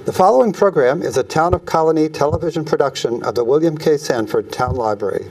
The following program is a Town of Colonie television production of the William K. Sanford Town Library.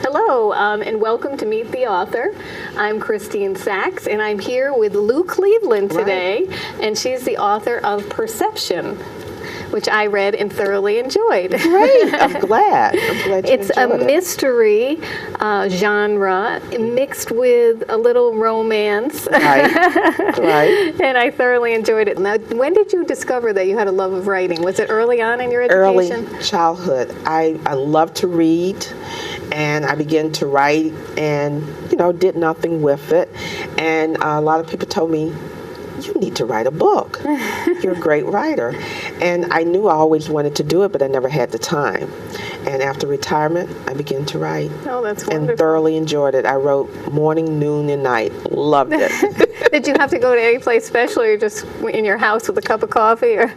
Hello, and welcome to Meet the Author. I'm Christine Saxe, and I'm here with Lue Cleveland today, and she's the author of Perception, which I read and thoroughly enjoyed. Great, I'm glad you It's a enjoyed it. mystery genre mixed with a little romance. Right. And I thoroughly enjoyed it. Now, when did you discover that you had a love of writing? Was it early on in your education? Early childhood. I love to read, and I began to write and, did nothing with it. And a lot of people told me, you need to write a book. You're a great writer. And I knew I always wanted to do it, but I never had the time. And after retirement, I began to write. Oh, that's wonderful. And thoroughly enjoyed it. I wrote morning, noon, and night. Loved it. Did you have to go to any place special, or you're just in your house with a cup of coffee or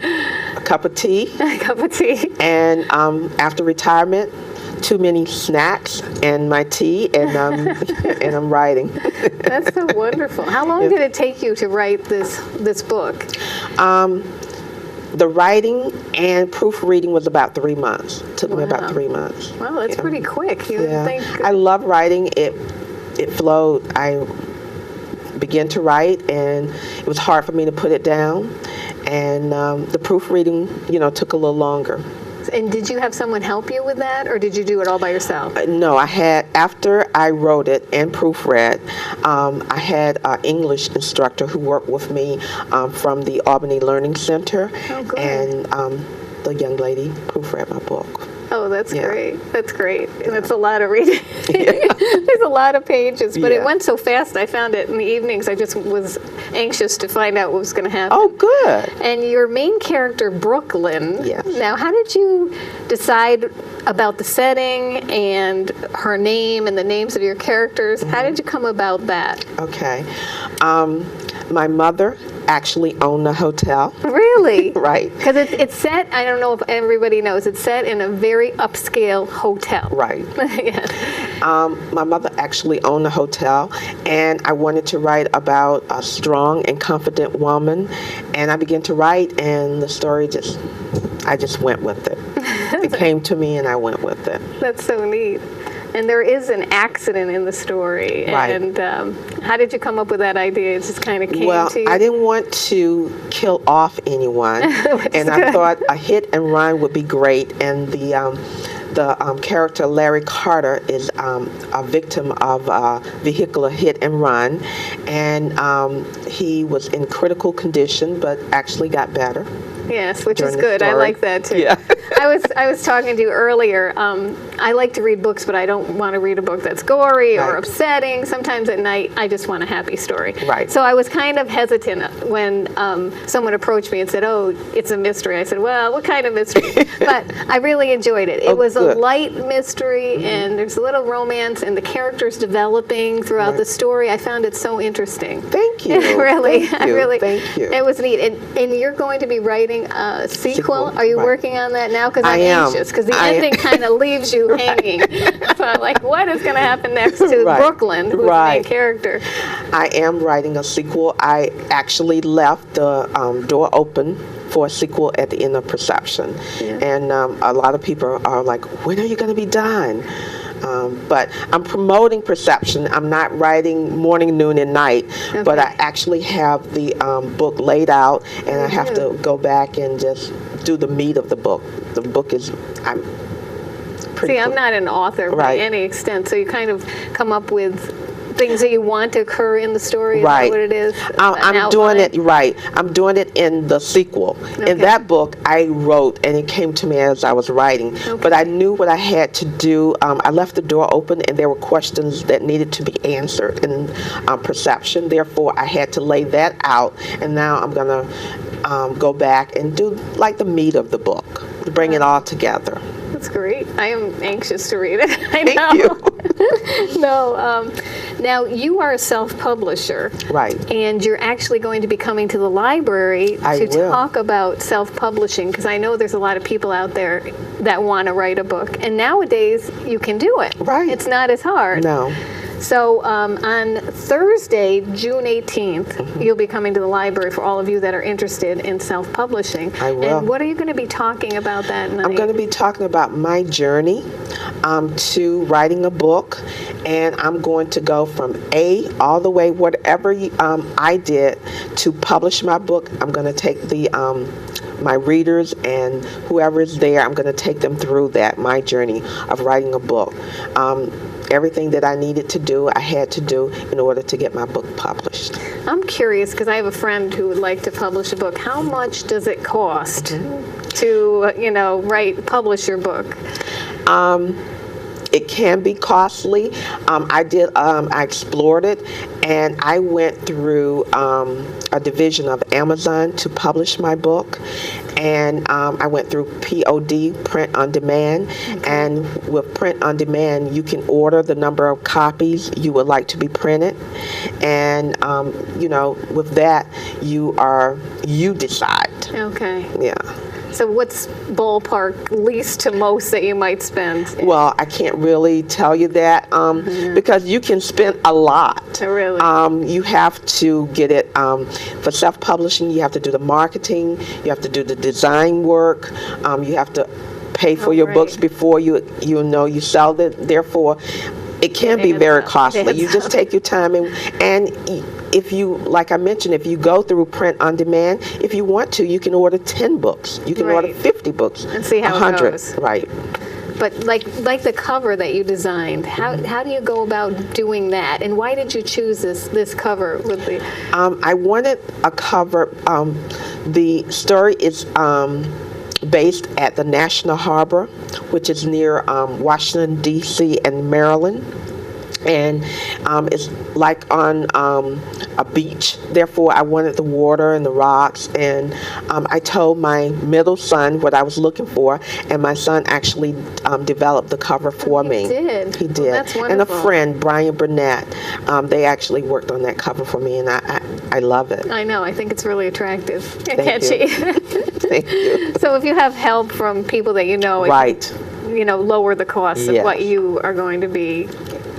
A cup of tea. a cup of tea? And after retirement, too many snacks and my tea, and and I'm writing. That's so wonderful. How long did it take you to write this book? The writing and proofreading was about 3 months. Took me about 3 months. Well, that's pretty quick. You Yeah. think? I love writing. It flowed. I began to write, and it was hard for me to put it down. And the proofreading, took a little longer. And did you have someone help you with that, or did you do it all by yourself? No, I had, after I wrote it and proofread, I had an English instructor who worked with me from the Albany Learning Center. Oh, good. And the young lady proofread my book. Oh, that's Yeah. great. That's great. And it's a lot of reading. There's a lot of pages, but it Yeah. went so fast. I found it in the evenings. I just was anxious to find out what was going to happen. Oh, good. And your main character, Brooklyn. Yes. Now, how did you decide about the setting and her name and the names of your characters? How did you come about that? Okay. My mother actually owned a hotel. Really? Right. Because it's set, I don't know if everybody knows, it's set in a very upscale hotel. Right. Yeah. My mother actually owned a hotel, and I wanted to write about a strong and confident woman, and I began to write, and the story I just went with it. It came to me, and I went with it. That's so neat. And there is an accident in the story. Right. And how did you come up with that idea? It just kind of came Well, to you? I didn't want to kill off anyone, and I thought a hit and run would be great. And the character Larry Carter is a victim of a vehicular hit and run, and he was in critical condition, but actually got better. Yes, which is during the good. I story. like that too. Yeah. I was talking to you earlier. I like to read books, but I don't want to read a book that's gory or Right. upsetting. Sometimes at night, I just want a happy story. Right. So I was kind of hesitant when someone approached me and said, "Oh, it's a mystery." I said, "Well, what kind of mystery?" But I really enjoyed it. It was good. a light mystery, and there's a little romance, and the characters developing throughout the story. I found it so interesting. Thank you. Really, Thank I you. really. Thank you. It was neat. And you're going to be writing a sequel. Are you Right. working on that now? Because I I'm am. anxious. Because the I am. ending kind of leaves you hanging. So I'm like, what is going to happen next to Right. Brooklyn, who's the main Right. character? I am writing a sequel. I actually left the door open for a sequel at the end of Perception. Yeah. And a lot of people are like, when are you going to be done? But I'm promoting Perception. I'm not writing morning, noon, and night, but I actually have the book laid out, and I have to go back and just do the meat of the book. The book is, I'm pretty See, I'm not an author by Right. any extent, so you kind of come up with things that you want to occur in the story. Is Right. that what it is? I'm doing it right. I'm doing it in the sequel. Okay. In that book, I wrote, and it came to me as I was writing. But I knew what I had to do. I left the door open, and there were questions that needed to be answered in Perception. Therefore, I had to lay that out. And now I'm going to go back and do like the meat of the book, bring it all together. That's great. I am anxious to read it. I Thank know. you. No. Now, you are a self-publisher. Right. And you're actually going to be coming to the library to talk about self-publishing, because I know there's a lot of people out there that want to write a book. And nowadays, you can do it. Right. It's not as hard. No. So on Thursday, June 18th, you'll be coming to the library for all of you that are interested in self-publishing. I will. And what are you going to be talking about that night? I'm going to be talking about my journey to writing a book, and I'm going to go from A all the way, whatever I did to publish my book. I'm going to take my readers and whoever is there, I'm going to take them through that, my journey of writing a book. Everything that I needed to do, I had to do in order to get my book published. I'm curious, because I have a friend who would like to publish a book. How much does it cost to, publish your book? It can be costly. I explored it, and I went through a division of Amazon to publish my book, and I went through POD, print on demand, and with print on demand, you can order the number of copies you would like to be printed, and with that, you decide. Okay. Yeah. So what's ballpark least to most that you might spend? Well, I can't really tell you that because you can spend a lot. Oh, really? You have to get it for self-publishing. You have to do the marketing. You have to do the design work. You have to pay for your books before you sell it. Therefore, it can be very costly. You just take your time and if you, like I mentioned, if you go through print on demand, if you want to, you can order 10 books. You can order 50 books. And see how 100, it goes. Right. But like the cover that you designed, how do you go about doing that? And why did you choose this cover with the? I wanted a cover. The story is based at the National Harbor, which is near Washington, D.C. and Maryland. And it's like on a beach. Therefore, I wanted the water and the rocks. And I told my middle son what I was looking for, and my son actually developed the cover for me. He did. He did. Well, that's wonderful. And a friend, Brian Burnett, they actually worked on that cover for me, and I love it. I know. I think it's really attractive and Thank catchy. Thank you. So if you have help from people that you know, Right. Lower the cost of what you are going to be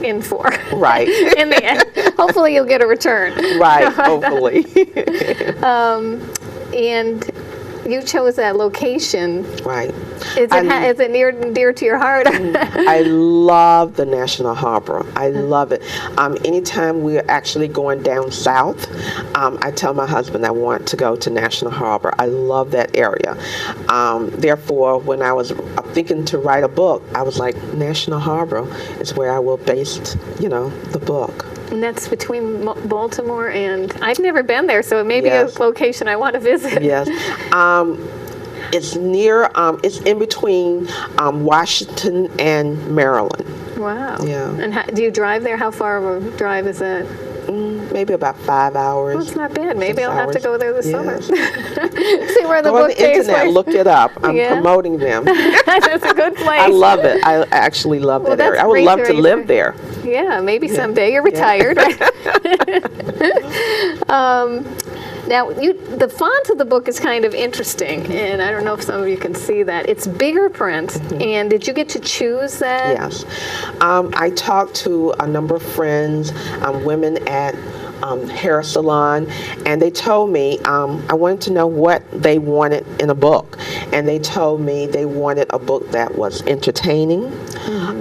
in for. Right. In the end, hopefully you'll get a return. Right. Hopefully. And you chose that location. Right. Is it near and dear to your heart? I love the National Harbor. I love it. Anytime we're actually going down south, I tell my husband I want to go to National Harbor. I love that area. Therefore, when I was thinking to write a book, I was like, National Harbor is where I will base, the book. And that's between Baltimore and, I've never been there, so it may be a location I want to visit. Yes. It's near, it's in between Washington and Maryland. Wow. Yeah. And do you drive there? How far of a drive is that? Maybe about 5 hours. Well, it's not bad. Maybe I'll have to go there this summer. Yes. See where the Go on book the takes internet, place. look it up. I'm promoting them. That's a good place. I love it. I actually love that area. I would love to live there. Yeah, maybe someday. You're retired, right? Now, the font of the book is kind of interesting, and I don't know if some of you can see that. It's bigger print, and did you get to choose that? Yes. I talked to a number of friends, women at hair salon, and they told me I wanted to know what they wanted in a book, and they told me they wanted a book that was entertaining,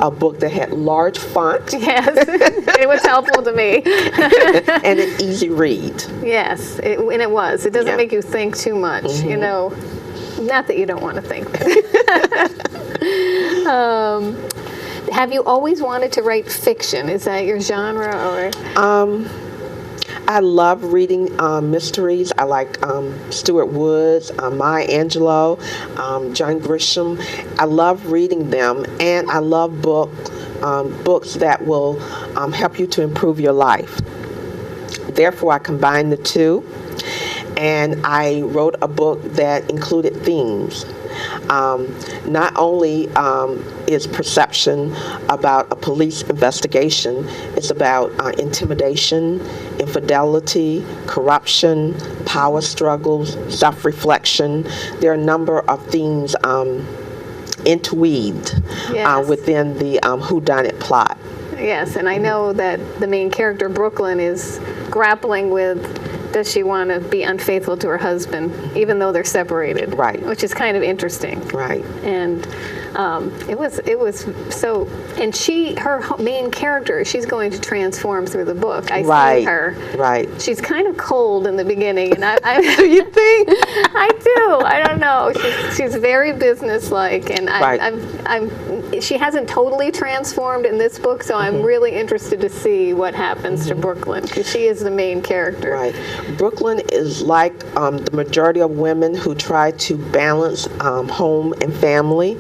a book that had large font. Yes, it was helpful to me. And an easy read. Yes, and it was. It doesn't make you think too much, Not that you don't want to think. Have you always wanted to write fiction? Is that your genre, or? I love reading mysteries. I like Stuart Woods, Maya Angelou, John Grisham. I love reading them, and I love books that will help you to improve your life. Therefore, I combine the two, and I wrote a book that included themes. Not only is Perception about a police investigation, it's about intimidation, infidelity, corruption, power struggles, self-reflection. There are a number of themes interweaved Yes. within the whodunit plot. Yes, and I know that the main character, Brooklyn, is grappling with, does she want to be unfaithful to her husband, even though they're separated? Right. Which is kind of interesting. Right. And it was so, and her main character, she's going to transform through the book. I see her. Right. She's kind of cold in the beginning, and I Do you think? I do. I don't know. She's very businesslike, and she hasn't totally transformed in this book, so I'm really interested to see what happens to Brooklyn, because she is the main character. Right. Brooklyn is like the majority of women who try to balance home and family.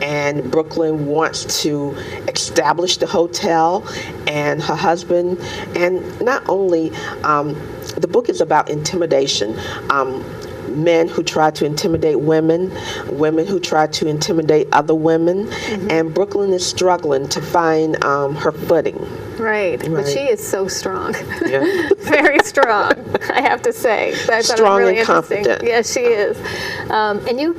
And Brooklyn wants to establish the hotel and her husband. And not only, the book is about intimidation. Men who try to intimidate women, women who try to intimidate other women, and Brooklyn is struggling to find her footing. Right. But she is so strong. Yeah. Very strong, I have to say. That's Strong really and confident. Yes, she is. And you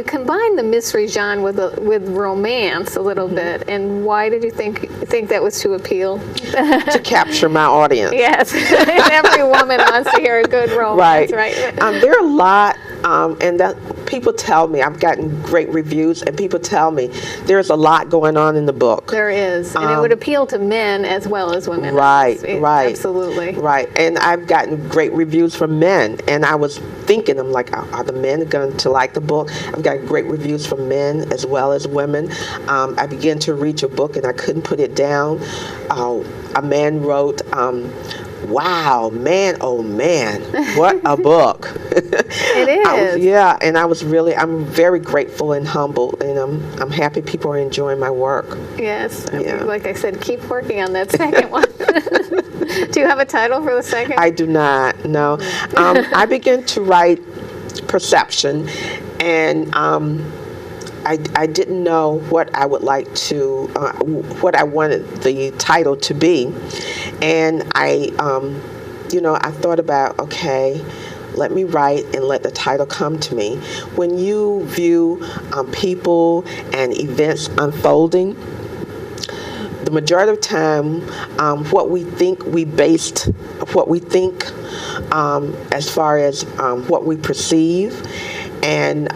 combine the mystery genre with romance a little bit. And why did you think that was to appeal? To capture my audience. Yes. Every woman wants to hear a good romance, right? There are a lot, and that people tell me, I've gotten great reviews, and people tell me there's a lot going on in the book. There is, and it would appeal to men as well as women. Right. Absolutely. Right, and I've gotten great reviews from men, and I was thinking, I'm like, are the men going to like the book? I've got great reviews from men as well as women. I began to read your book, and I couldn't put it down. A man wrote, wow, man, oh man, what a book. It is. And I'm very grateful and humbled, and I'm happy people are enjoying my work. Yes. Yeah. Like I said, keep working on that second one. Do you have a title for the second? I do not, no. I began to write Perception, and I didn't know what I would like to, what I wanted the title to be. And I thought about, okay, let me write and let the title come to me. When you view people and events unfolding, the majority of the time, what we think as far as what we perceive, and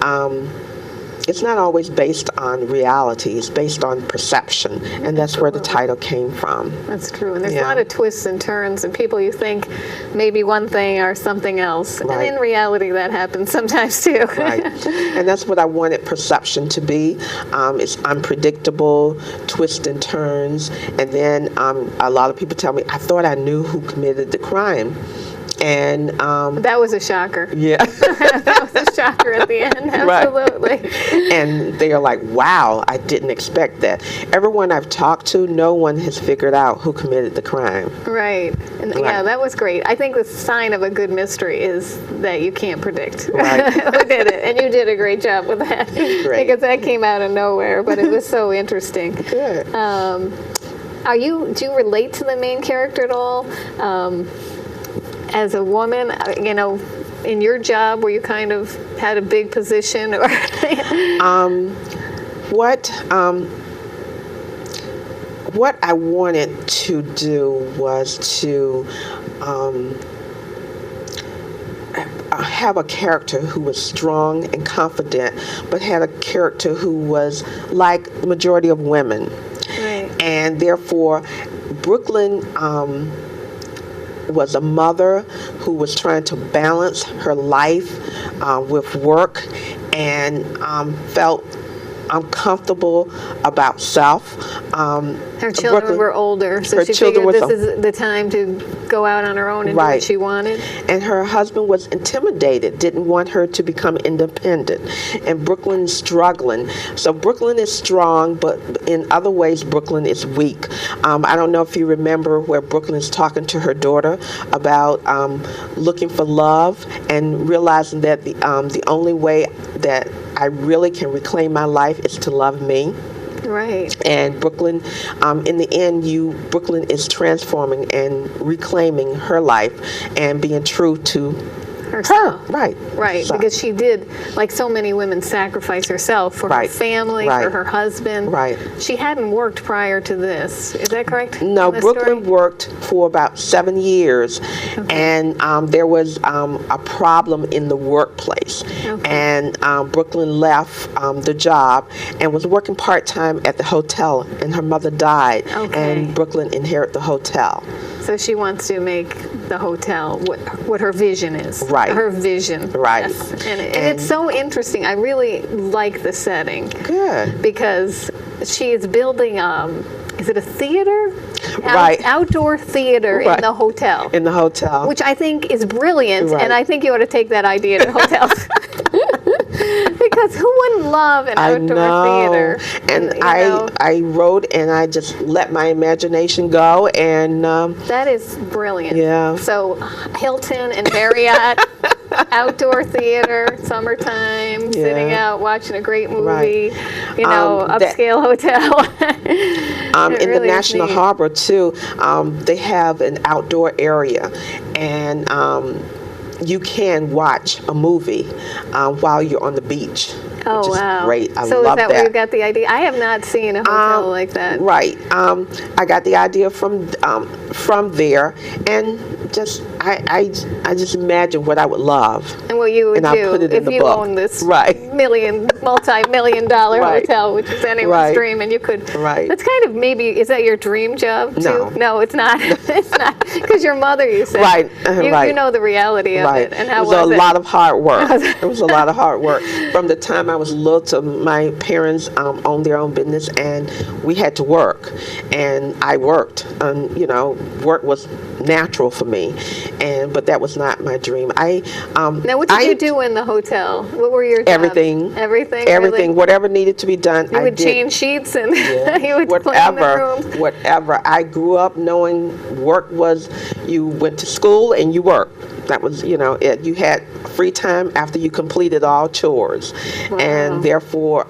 it's not always based on reality. It's based on perception, and that's where the title came from. That's true, and there's a lot of twists and turns, and people you think maybe one thing or something else, and in reality that happens sometimes too. Right, and that's what I wanted Perception to be. It's unpredictable, twists and turns, and then a lot of people tell me, I thought I knew who committed the crime. And that was a shocker. Yeah. That was a shocker at the end, absolutely. Right. And they are like, wow, I didn't expect that. Everyone I've talked to, no one has figured out who committed the crime. Right. And yeah, that was great. I think the sign of a good mystery is that you can't predict who did it. And you did a great job with that. Great. Because that came out of nowhere, but it was so interesting. Good. Do you relate to the main character at all? As a woman, in your job where you kind of had a big position, or what I wanted to do was to have a character who was strong and confident, but had a character who was like the majority of women. Right. And therefore, Brooklyn was a mother who was trying to balance her life with work, and felt uncomfortable about self. Her children Brooklyn. were older, so Her she children figured was this is the time to go out on her own and do Right. what she wanted. And her husband was intimidated, didn't want her to become independent. And Brooklyn's struggling. So Brooklyn is strong, but in other ways, Brooklyn is weak. I don't know if you remember where Brooklyn is talking to her daughter about looking for love and realizing that the only way that I really can reclaim my life is to love me. Right. And Brooklyn, in the end, Brooklyn is transforming and reclaiming her life and being true to Herself. her. Right. Right, So- because she did, like so many women, sacrifice herself for her Right. family, for Right. her husband. Right. She hadn't worked prior to this. Is that correct? No, in this Brooklyn story? worked for about 7 years, and there was a problem in the workplace. Okay. And Brooklyn left the job and was working part-time at the hotel, and her mother died, Okay. and Brooklyn inherited the hotel. So she wants to make the hotel what her vision is. Right. Her vision. Right. Yes. And it's so interesting. I really like the setting. Good. Because she is building, is it a theater? Right. Outdoor theater in Right. the hotel. In the hotel. Which I think is brilliant, Right. and I think you ought to take that idea to hotels. Because who wouldn't love an I outdoor know. theater? And you know, I wrote and I just let my imagination go, and that is brilliant. Yeah. So Hilton and Marriott, outdoor theater, summertime, sitting Yeah. out watching a great movie, Right. you know, That- upscale hotel. It in really the is National neat. Harbor too, they have an outdoor area, and you can watch a movie while you're on the beach. Oh, which is wow. great. I so love is that where you got the idea? I have not seen a hotel like that. Right. I got the idea from there, and just I just imagine what I would love. And what you would And I do put it in if the you book. owned this Right. multi-million dollar Right. hotel, which is anyone's Right. dream, and you could. Right. That's kind of maybe. Is that your dream job too? No. No, it's not. It's not because your mother. You said. Right, You, right. you know the reality of Right. it, and how it was a it? lot of hard work. It was a lot of hard work. From the time I was little to my parents owned their own business, and we had to work, and I worked. Work was natural for me, but that was not my dream. Now, what did you do in the hotel? What were your jobs? Everything. Everything. Everything, Really? whatever needed to be done, You I would did. change sheets and you would clean the Whatever, rooms. whatever. I grew up knowing work was you went to school and you worked. That was, it. You had free time after you completed all chores. Wow. And therefore,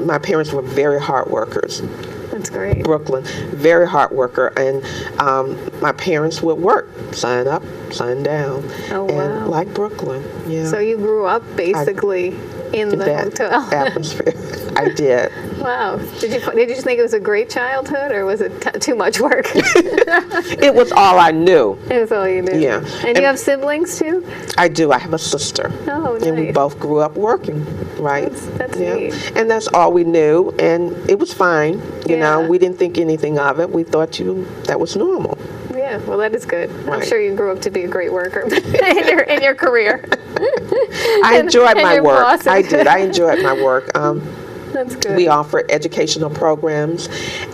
my parents were very hard workers. That's great. Brooklyn, very hard worker. And my parents would work, sign up, sign down. Oh, And wow. like Brooklyn, yeah. So you grew up basically in the that hotel. atmosphere. I did. Wow. Did you think it was a great childhood, or was it too much work? It was all I knew. It was all you knew. Yeah. And you have siblings too? I do. I have a sister. Oh, And we nice. both grew up working, right? That's yeah. neat. And that's all we knew, and it was fine. You know, Yeah. we didn't think anything of it. We thought that was normal. Yeah. Well, that is good. I'm Right. sure you grew up to be a great worker in your career. I enjoyed and my your work. bosses. I did. I enjoyed my work. That's good. We offer educational programs,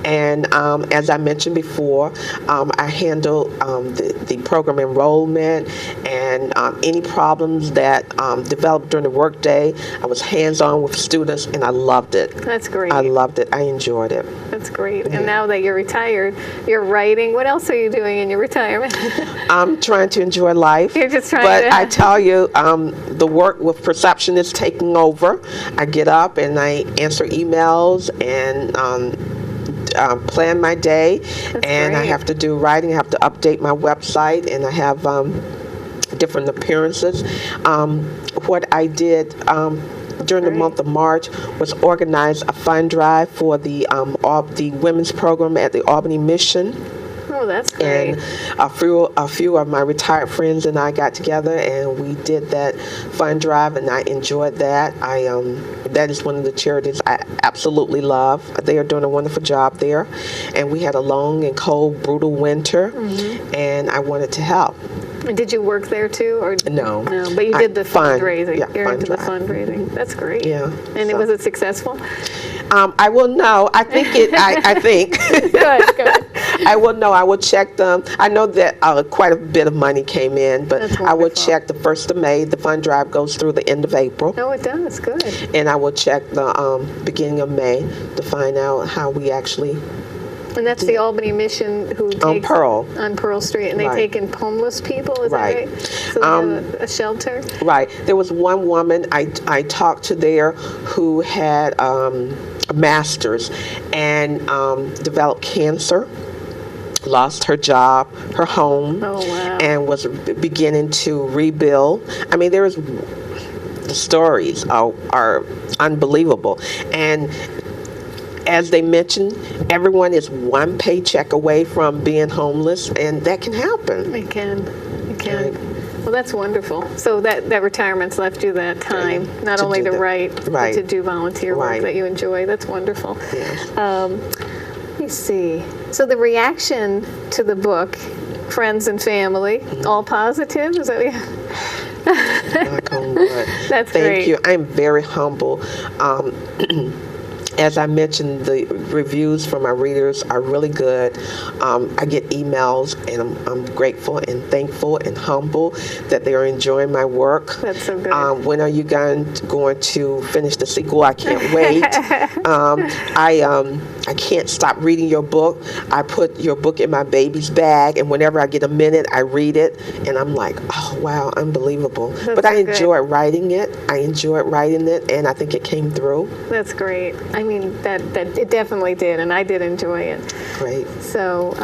and as I mentioned before, I handle the program enrollment and any problems that developed during the workday. I was hands-on with students, and I loved it. That's great. I loved it. I enjoyed it. That's great. And now that you're retired, you're writing. What else are you doing in your retirement? I'm trying to enjoy life. You're just trying but to- I tell you, the work with perception is taking over. I get up and I answer emails and plan my day. And I great. have to do writing. I have to update my website, and I have different appearances. What I did during the great. month of March was organize a fund drive for the women's program at the Albany Mission. Oh, that's great. And a few of my retired friends and I got together, and we did that fund drive, and I enjoyed that. That is one of the charities I absolutely love. They are doing a wonderful job there, and we had a long and cold, brutal winter, and I wanted to help. And did you work there too, or No. No, but you did the Fund, fundraising. yeah, You're fund into the drive. fundraising. That's great. Yeah, And so- was it successful? I will know. I think I think. Good. I will know. I will check them. I know that quite a bit of money came in, but That's I will wonderful. check the 1st of May. The fund drive goes through the end of April. No, it does. Good. And I will check the beginning of May to find out how we actually, And that's the Albany Mission who takes on Pearl. on Pearl Street, and they Right. take in homeless people. Is Right. that right? So they have a shelter. Right. There was one woman I talked to there who had a master's and developed cancer, lost her job, her home, Oh, wow. and was beginning to rebuild. I mean, the stories are unbelievable. And as they mentioned, everyone is one paycheck away from being homeless, and that can happen. It can. Right. Well, that's wonderful. So that retirement's left you that time, not To only do to that. write, but Right. to do volunteer work Right. that you enjoy. That's wonderful. Yes. Let me see. So the reaction to the book, friends and family, all positive? Is that what you... Knock on wood. That's Thank great. you. I'm very humble. As I mentioned, the reviews from my readers are really good. I get emails, and I'm grateful and thankful and humble that they are enjoying my work. That's so good. When are you going to finish the sequel? I can't wait. I can't stop reading your book. I put your book in my baby's bag, and whenever I get a minute, I read it, and I'm like, oh, wow, unbelievable. But I so good. enjoy writing it. And I think it came through. That's great. I mean, that it definitely did, and I did enjoy it. Great. So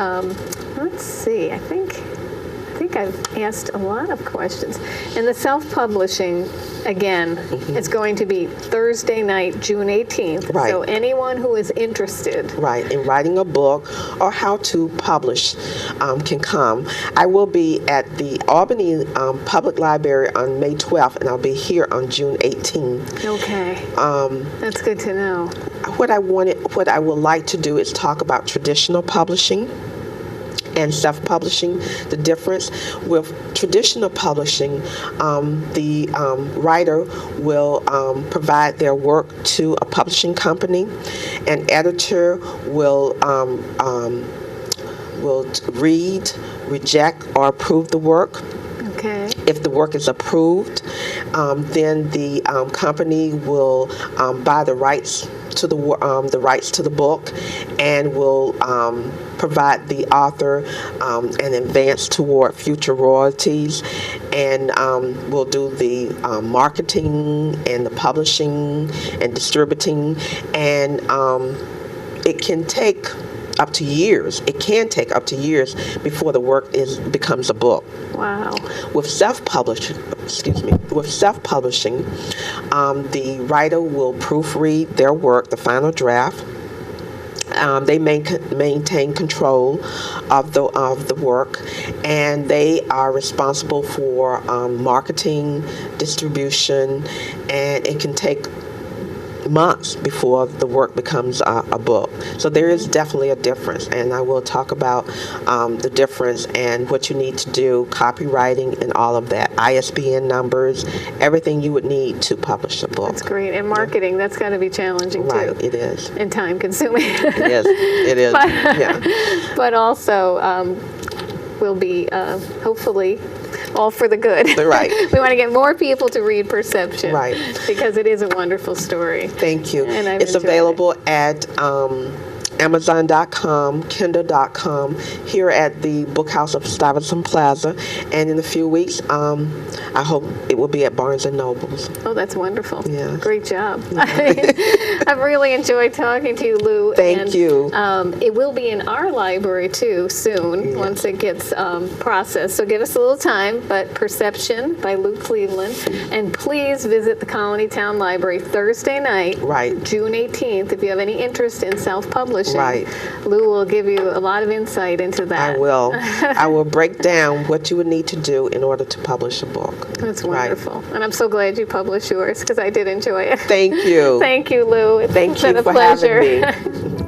let's see. I think I've asked a lot of questions. And the self-publishing, again, it's going to be Thursday night, June 18th. Right. So anyone who is interested. Right, in writing a book or how to publish can come. I will be at the Albany Public Library on May 12th, and I'll be here on June 18th. Okay. That's good to know. What I would like to do is talk about traditional publishing and self-publishing, the difference. With traditional publishing, the writer will provide their work to a publishing company. An editor will read, reject, or approve the work. Okay. If the work is approved, then the company will buy the rights to the book, and will provide the author an advance toward future royalties, and will do the marketing and the publishing and distributing, and it can take up to years. It can take up to years before the work becomes a book. Wow. With self-publishing, the writer will proofread their work, the final draft. They maintain control of the work, and they are responsible for marketing, distribution, and it can take months before the work becomes a book. So there is definitely a difference, and I will talk about the difference and what you need to do, copywriting and all of that, ISBN numbers, everything you would need to publish a book. That's great. And marketing, that's got to be challenging Right, too. it is. And time consuming. It is. Yeah. But also will be hopefully all for the good. Right. We want to get more people to read Perception. Right. Because it is a wonderful story. Thank you. And I've It's enjoyed available at Amazon.com, Kindle.com, here at the Book House of Stuyvesant Plaza, and in a few weeks, I hope it will be at Barnes & Nobles. Oh, that's wonderful. Yes. Great job. I've really enjoyed talking to you, Lou. Thank you. It will be in our library, too, soon, once it gets processed. So give us a little time, but Perception by Lue Cleveland. And please visit the Colonie Town Library Thursday night, Right. June 18th, if you have any interest in self-publishing. Right. Lou will give you a lot of insight into that. I will. I will break down what you would need to do in order to publish a book. That's Right. wonderful. And I'm so glad you published yours, because I did enjoy it. Thank you. Thank you, Lou. It's Thank been you a for pleasure. having me.